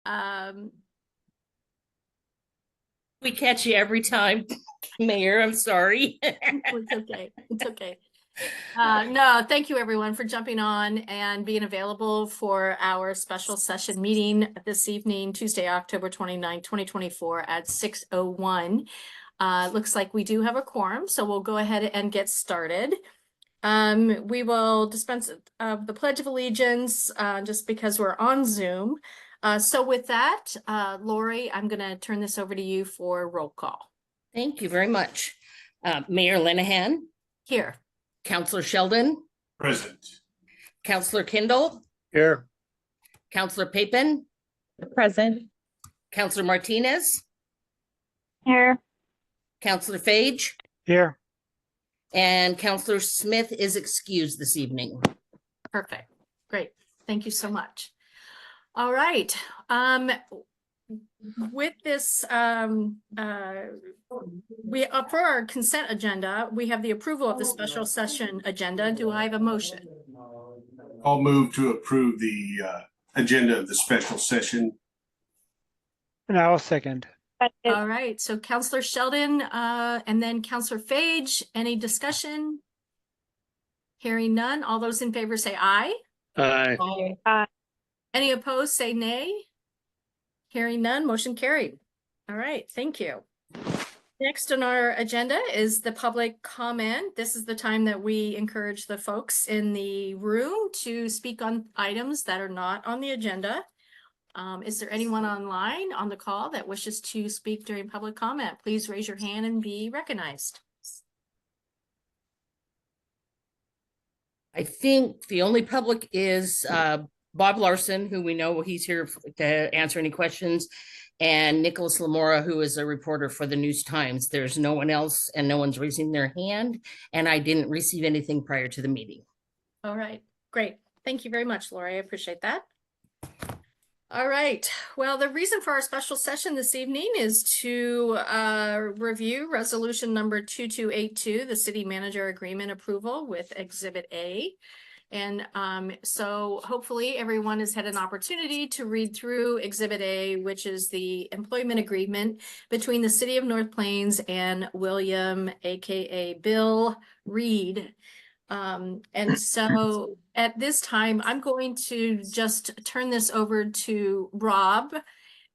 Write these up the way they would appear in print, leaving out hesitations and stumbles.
Um, We catch you every time, Mayor. I'm sorry. it's okay. It's okay. No, thank you everyone for jumping on and being available for our special session meeting this evening, Tuesday, October 29th, 2024 at 6:01. Looks like we do have a quorum, so we'll go ahead and get started. We will dispense of the Pledge of Allegiance just because we're on Zoom. So with that, Lori, I'm going to turn this over to you for roll call. Thank you very much. Mayor Linehan, Here. Councillor Sheldon, Present. Councillor Kindle, Here. Councillor Papin, Present. Councillor Martinez, Here. Councillor Phage, Here. and Councillor Smith is excused this evening. Perfect. Great. Thank you so much. All right. With this, we for our consent agenda, we have the approval of the special session agenda. Do I have a motion? I'll move to approve the agenda of the special session. And I will second. All right. So Councillor Sheldon, and then Councillor Phage. Any discussion? Hearing none. All those in favor say aye. Aye. Any opposed, say nay. Hearing none, motion carried. All right, thank you. Next on our agenda is the public comment. This is the time that we encourage the folks in the room to speak on items that are not on the agenda. Is there anyone online on the call that wishes to speak during public comment? Please raise your hand and be recognized. I think the only public is Bob Larson, who we know he's here to answer any questions, and Nicholas Lamora, who is a reporter for the News Times. There's no one else and no one's raising their hand, and I didn't receive anything prior to the meeting. All right, great. Thank you very much, Lori. I appreciate that. All right. Well, the reason for our special session this evening is to review resolution number 2282, the city manager agreement approval with Exhibit A. And so hopefully everyone has had an opportunity to read through Exhibit A, which is the employment agreement between the city of North Plains and William, aka Bill Reed. And so at this time, I'm going to just turn this over to Rob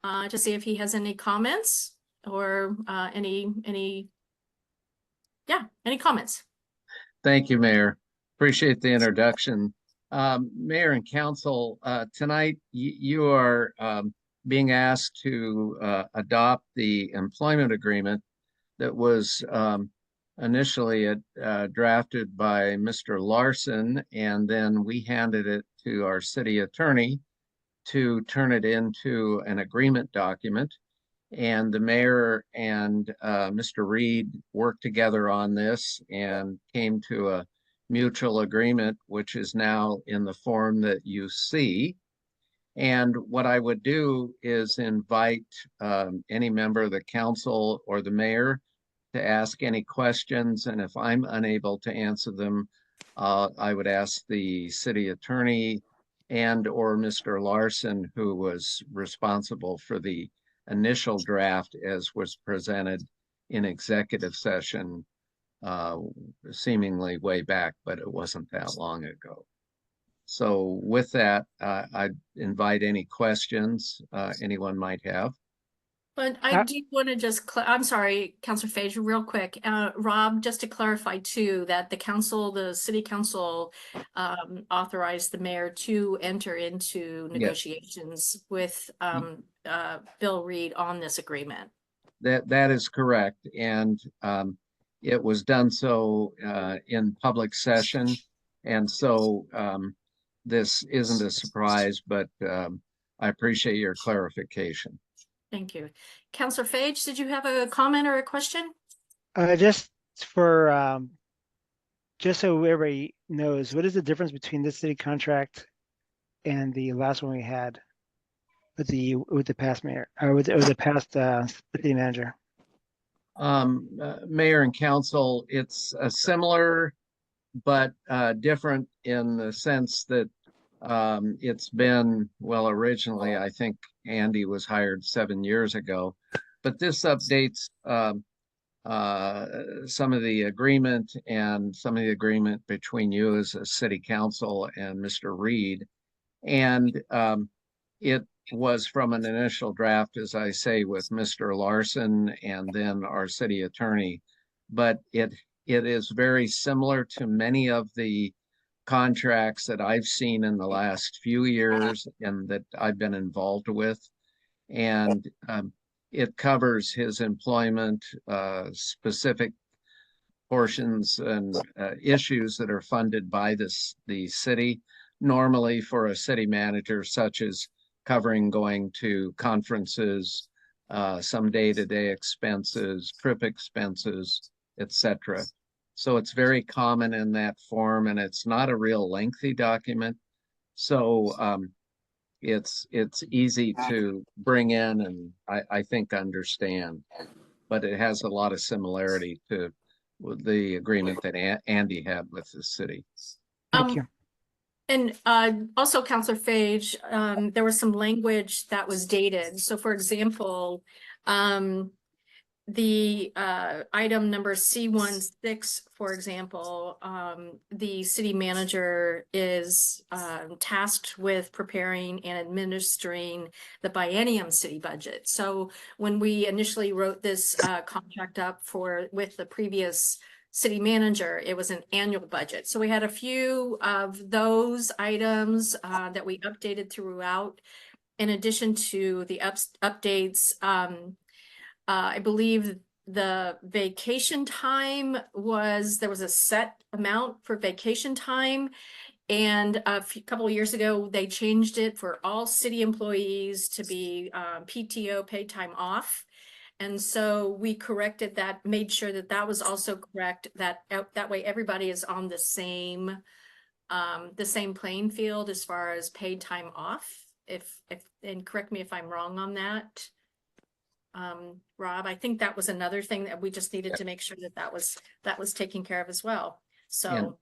to see if he has any comments or any comments. Thank you, Mayor. Appreciate the introduction. Mayor and Council, tonight you are being asked to adopt the employment agreement that was initially drafted by Mr. Larson, and then we handed it to our city attorney to turn it into an agreement document. And the mayor and Mr. Reed worked together on this and came to a mutual agreement, which is now in the form that you see. And what I would do is invite any member of the council or the mayor to ask any questions. And if I'm unable to answer them, I would ask the city attorney and or Mr. Larson, who was responsible for the initial draft as was presented in executive session seemingly way back, but it wasn't that long ago. So with that, I'd invite any questions anyone might have. But I do want to just, I'm sorry, Councilor Phage, real quick. Rob, just to clarify too, that the city council authorized the mayor to enter into negotiations with Bill Reed on this agreement. That is correct. And it was done so in public session. And so this isn't a surprise, but I appreciate your clarification. Thank you. Councilor Phage, did you have a comment or a question? Just for just so everybody knows, what is the difference between this city contract and the last one we had with the past mayor or with the past city manager? Mayor and council, it's a similar but different in the sense that It's been, well, originally, I think Andy was hired 7 years ago, but this updates some of the agreement and some of the agreement between you as a city council and Mr. Reed. And it was from an initial draft, as I say, with Mr. Larson and then our city attorney. But it is very similar to many of the contracts that I've seen in the last few years and that I've been involved with. And it covers his employment, specific portions and issues that are funded by the city. Normally for a city manager, such as covering going to conferences, some day-to-day expenses, trip expenses, etc. So it's very common in that form, and it's not a real lengthy document. So it's easy to bring in and I think understand, but it has a lot of similarity to the agreement that Andy had with the city. Thank you. And also, Counselor Phage, there was some language that was dated. So for example, the item number C16, for example, the city manager is tasked with preparing and administering the biennium city budget. So when we initially wrote this contract up with the previous city manager, it was an annual budget. So we had a few of those items that we updated throughout. In addition to the updates, I believe the vacation time there was a set amount for vacation time. And couple of years ago, they changed it for all city employees to be PTO, paid time off. And so we corrected that, made sure that that was also correct, that way everybody is on the same playing field as far as paid time off. And correct me if I'm wrong on that. Rob, I think that was another thing that we just needed to make sure that was taken care of as well. So.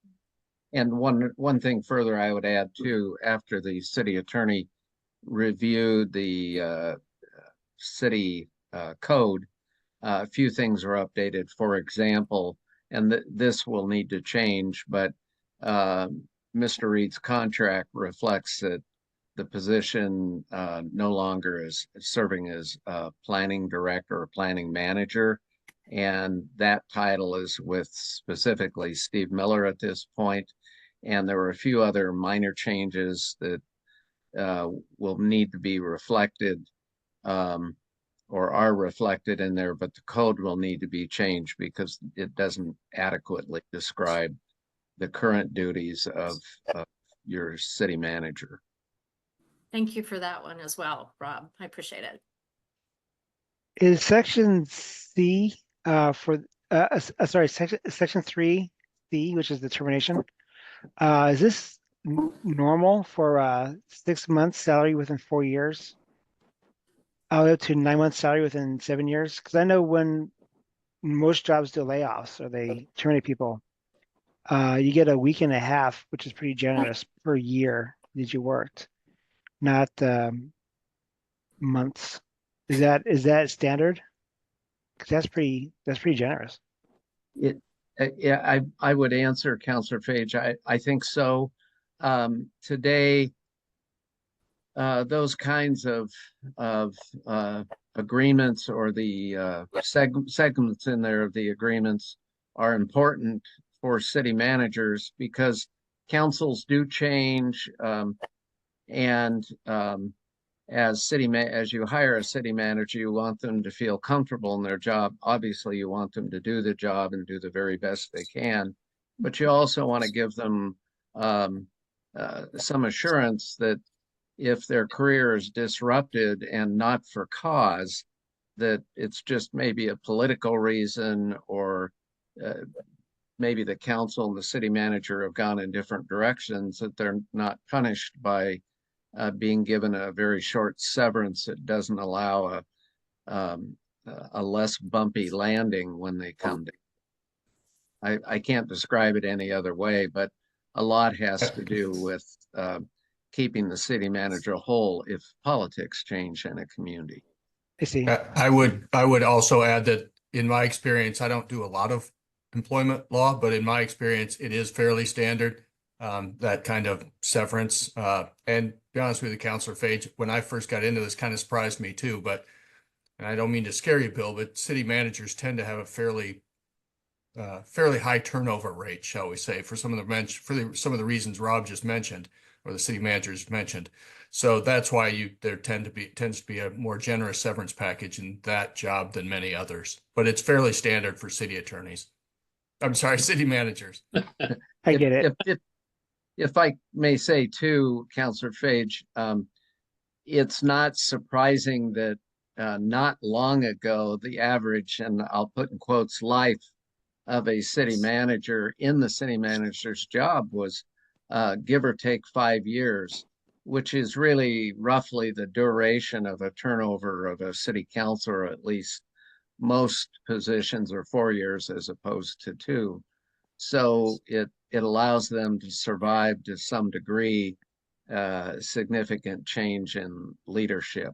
And one thing further I would add too, after the city attorney reviewed the city code, a few things were updated. For example, and this will need to change, but Mr. Reed's contract reflects that the position no longer is serving as planning director or planning manager. And that title is with specifically Steve Miller at this point. And there were a few other minor changes that will need to be reflected or are reflected in there, but the code will need to be changed because it doesn't adequately describe the current duties of your city manager. Thank you for that one as well, Rob. I appreciate it. Is section C section 3C, which is the termination, is this normal for 6 months salary within 4 years? Up to 9 months salary within 7 years? Because I know when most jobs do layoffs or they terminate people, you get a week and a half, which is pretty generous per year that you worked, not months. Is that standard? Because that's pretty generous. Yeah, I would answer, Councilor Phage. I think so. Today, those kinds of agreements or the segments in there of the agreements are important for city managers because councils do change, and as you hire a city manager, you want them to feel comfortable in their job. Obviously, you want them to do the job and do the very best they can, but you also want to give them some assurance that if their career is disrupted and not for cause, that it's just maybe a political reason, or maybe the council and the city manager have gone in different directions, that they're not punished by being given a very short severance that doesn't allow a less bumpy landing when they come to. I can't describe it any other way, but a lot has to do with keeping the city manager whole if politics change in a community. I see. I would also add that in my experience, I don't do a lot of employment law, but in my experience, it is fairly standard. That kind of severance. And to be honest with you, Councilor Fage, when I first got into this, kind of surprised me too. But and I don't mean to scare you, Bill, but city managers tend to have a fairly high turnover rate, shall we say, for some of some of the reasons Rob just mentioned, or the city managers mentioned. So that's why there tends to be a more generous severance package in that job than many others. But it's fairly standard for city attorneys. I'm sorry, city managers. I get it. If I may say too, Councilor Fage, it's not surprising that not long ago, the average, and I'll put in quotes, life of a city manager in the city manager's job was give or take 5 years, which is really roughly the duration of a turnover of a city councilor. At least most positions are 4 years as opposed to 2. So it allows them to survive to some degree significant change in leadership.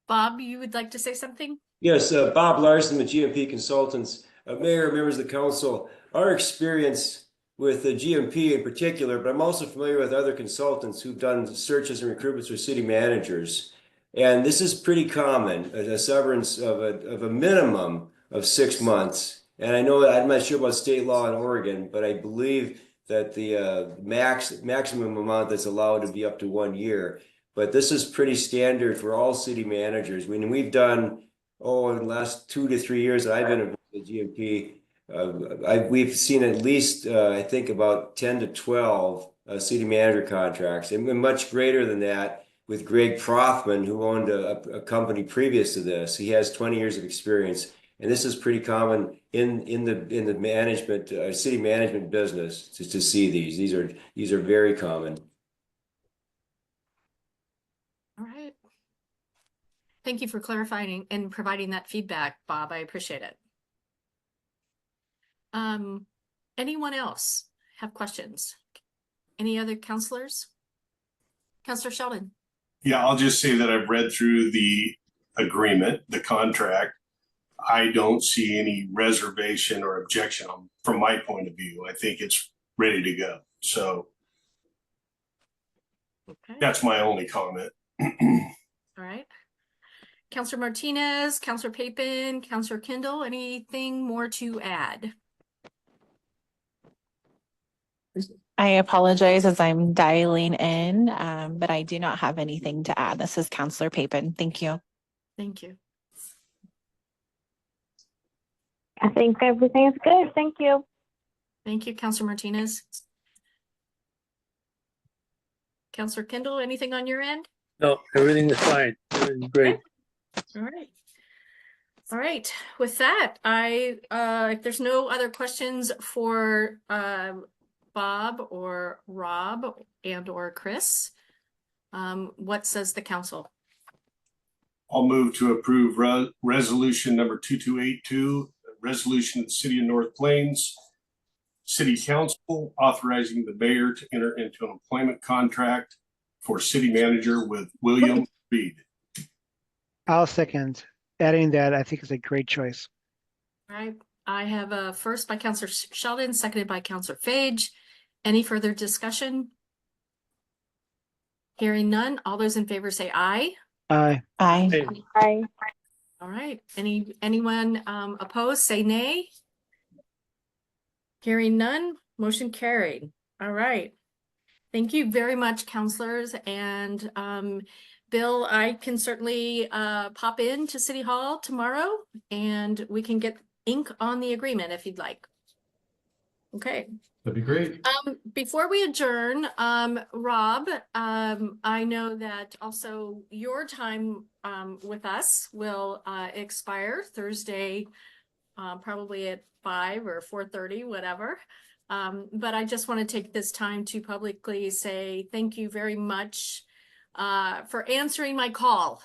Bob, you would like to say something? Yes, Bob Larson with GMP Consultants. Mayor, members of the council, our experience with the GMP in particular, but I'm also familiar with other consultants who've done searches and recruitments for city managers. And this is pretty common, a severance of a minimum of 6 months. And I know that I'm not sure about state law in Oregon, but I believe that the maximum amount that's allowed to be up to 1 year. But this is pretty standard for all city managers. I mean, we've done, in the last 2 to 3 years that I've been involved with GMP, we've seen at least, I think, about 10 to 12 city manager contracts, and much greater than that with Greg Prothman, who owned a company previous to this. He has 20 years of experience, and this is pretty common in the management, city management business to see these. These are very common. All right. Thank you for clarifying and providing that feedback, Bob. I appreciate it. Anyone else have questions? Any other counselors? Counselor Sheldon. Yeah, I'll just say that I've read through the agreement, the contract. I don't see any reservation or objection from my point of view. I think it's ready to go. So Okay. that's my only comment. All right. Counselor Martinez, Counselor Papin, Counselor Kindle, anything more to add? I apologize as I'm dialing in, but I do not have anything to add. This is Counselor Papin. Thank you. Thank you. I think everything is good. Thank you. Thank you, Counselor Martinez. Counselor Kindle, anything on your end? No, everything is fine. Everything's great. All right. All right. With that, if there's no other questions for Bob or Rob or Chris, what says the council? I'll move to approve resolution number 2282, resolution of the city of North Plains City Council authorizing the mayor to enter into an employment contract for city manager with William Reed. I'll second. Adding that, I think is a great choice. All right. I have a first by Counselor Sheldon, seconded by Counselor Fage. Any further discussion? Hearing none. All those in favor say aye. Aye. Aye. Hey, Bye. All right. Anyone opposed, say nay. Hearing none, motion carried. All right. Thank you very much, counselors. And Bill, I can certainly pop in to City Hall tomorrow and we can get ink on the agreement if you'd like. Okay. That'd be great. Before we adjourn, Rob, I know that also your time with us will expire Thursday, probably at 5 or 4:30, whatever. But I just want to take this time to publicly say thank you very much for answering my call.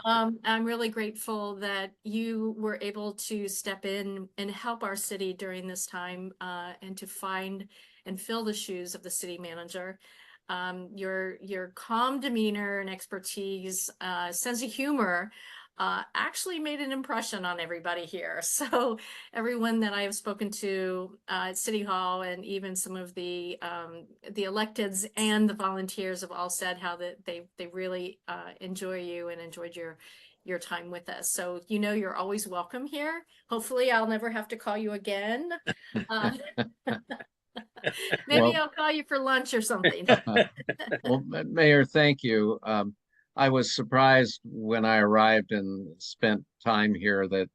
I'm really grateful that you were able to step in and help our city during this time and to find and fill the shoes of the city manager. your calm demeanor and expertise, sense of humor, actually made an impression on everybody here. So everyone that I have spoken to at City Hall, and even some of the electeds and the volunteers, have all said how that they really enjoy you and enjoyed your time with us. So you're always welcome here. Hopefully I'll never have to call you again. Maybe Well- I'll call you for lunch or something. Well, Mayor, thank you. I was surprised when I arrived and spent time here that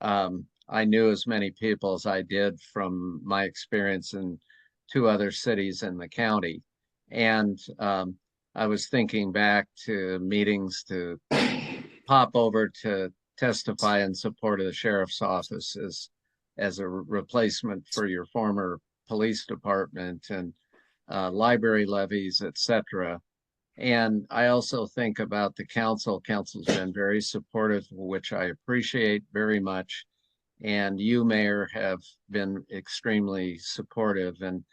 I knew as many people as I did from my experience in 2 other cities in the county. And I was thinking back to meetings to pop over to testify in support of the sheriff's office as a replacement for your former police department, and library levies, etc. And I also think about the council. Council's been very supportive, which I appreciate very much. And you, Mayor, have been extremely supportive. And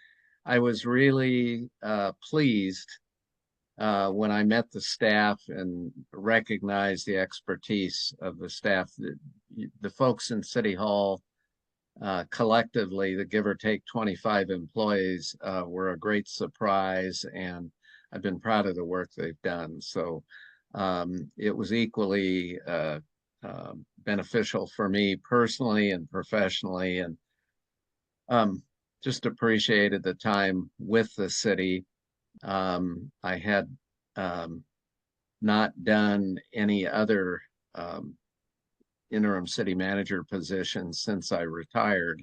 I was really pleased when I met the staff and recognized the expertise of the staff. The folks in City Hall, collectively, the give or take 25 employees, were a great surprise, and I've been proud of the work they've done. So it was equally beneficial for me personally and professionally, and just appreciated the time with the city. I had not done any other interim city manager position since I retired.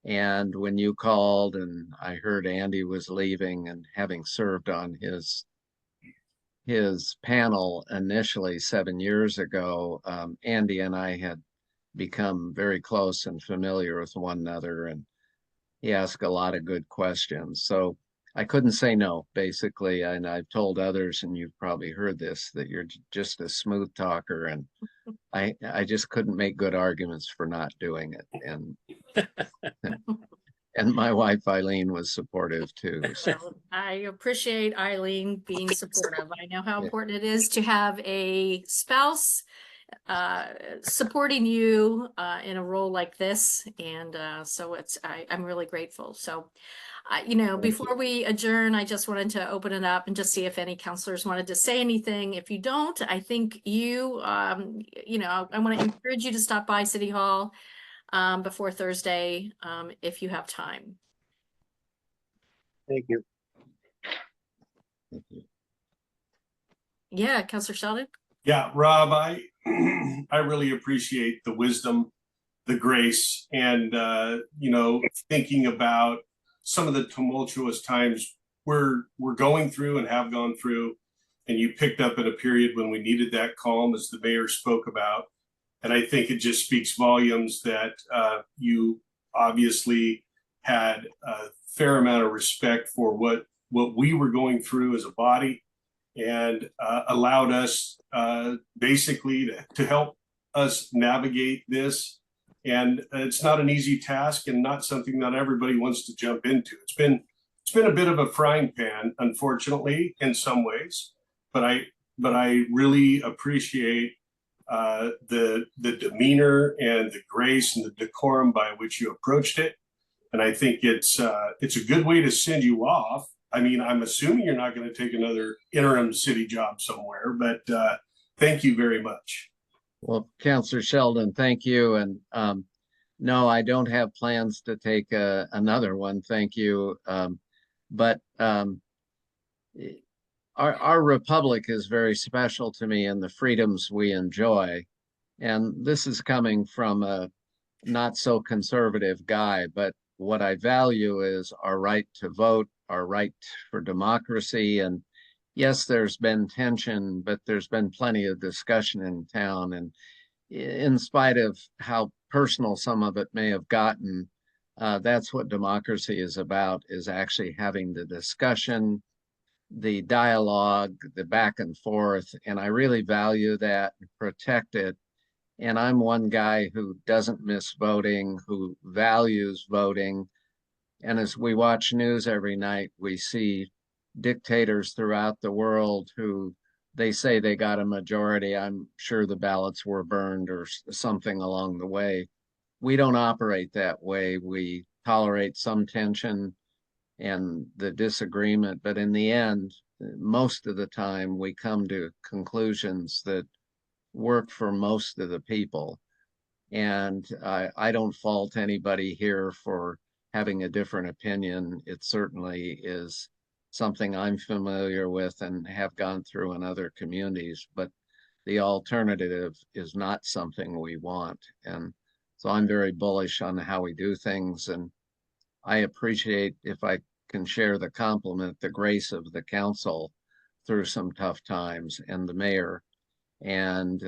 And when you called and I heard Andy was leaving, and having served on his panel initially 7 years ago, Andy and I had become very close and familiar with one another, and he asked a lot of good questions. So I couldn't say no, basically. And I've told others, and you've probably heard this, that you're just a smooth talker, and I just couldn't make good arguments for not doing it. And my wife Eileen was supportive too. So. Well, I appreciate Eileen being supportive. I know how Yeah. important it is to have a spouse supporting you in a role like this, and so I'm really grateful. So before we adjourn, I just wanted to open it up and just see if any counselors wanted to say anything. If you don't, I think I want to encourage you to stop by City Hall before Thursday if you have time. Thank you. Yeah, Counselor Sheldon. Yeah, Rob, I really appreciate the wisdom, the grace, and thinking about some of the tumultuous times we're going through and have gone through, and you picked up at a period when we needed that calm, as the mayor spoke about. And I think it just speaks volumes that you obviously had a fair amount of respect for what we were going through as a body, and allowed us basically to help us navigate this. And it's not an easy task, and not something that everybody wants to jump into. It's been a bit of a frying pan, unfortunately, in some ways, but I really appreciate the demeanor and the grace and the decorum by which you approached it. And I think it's a good way to send you off. I mean, I'm assuming you're not going to take another interim city job somewhere, but thank you very much. Well, Councilor Sheldon, thank you. And no, I don't have plans to take another one. Thank you. But our republic is very special to me, and the freedoms we enjoy. And this is coming from a not so conservative guy, but what I value is our right to vote, our right for democracy. And yes, there's been tension, but there's been plenty of discussion in town. And in spite of how personal some of it may have gotten, that's what democracy is about, is actually having the discussion, the dialogue, the back and forth. And I really value that and protect it. And I'm one guy who doesn't miss voting, who values voting. And as we watch news every night, we see dictators throughout the world who they say they got a majority. I'm sure the ballots were burned or something along the way. We don't operate that way. We tolerate some tension and the disagreement, but in the end, most of the time we come to conclusions that work for most of the people. And I don't fault anybody here for having a different opinion. It certainly is something I'm familiar with and have gone through in other communities, but the alternative is not something we want. And so I'm very bullish on how we do things. And I appreciate, if I can share the compliment, the grace of the council through some tough times and the mayor, and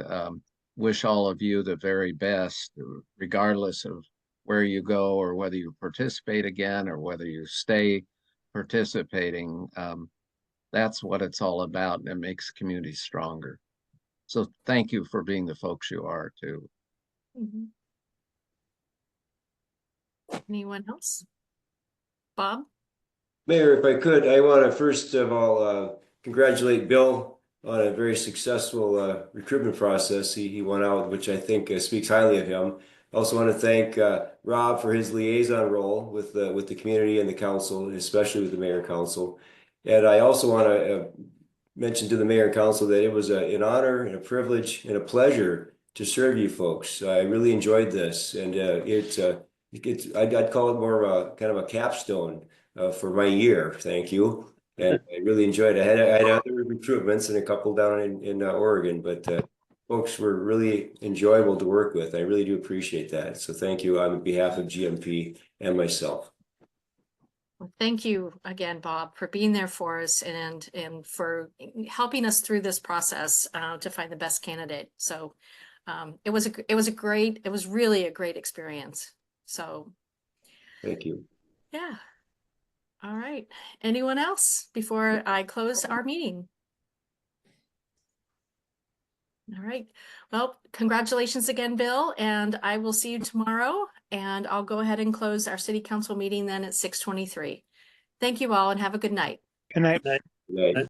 wish all of you the very best, regardless of where you go or whether you participate again or whether you stay participating. That's what it's all about, and it makes communities stronger. So thank you for being the folks you are too. Mhm. Anyone else? Bob? Mayor, if I could, I want to first of all congratulate Bill on a very successful recruitment process. He went out, which I think speaks highly of him. I also want to thank Rob for his liaison role with the community and the council, especially with the mayor and council. And I also want to mention to the mayor and council that it was an honor and a privilege and a pleasure to serve you folks. I really enjoyed this, and I'd call it more of a kind of a capstone for my year. Thank you. And I really enjoyed it. I had other recruitments and a couple down in Oregon, but folks were really enjoyable to work with. I really do appreciate that. So thank you on behalf of GMP and myself. Well, thank you again, Bob, for being there for us and for helping us through this process to find the best candidate. So it was really a great experience. So thank you. Yeah. All right. Anyone else before I close our meeting? All right. Well, congratulations again, Bill, and I will see you tomorrow, and I'll go ahead and close our city council meeting then at 6:23. Thank you all and have a good night. Good night. Night. Good night.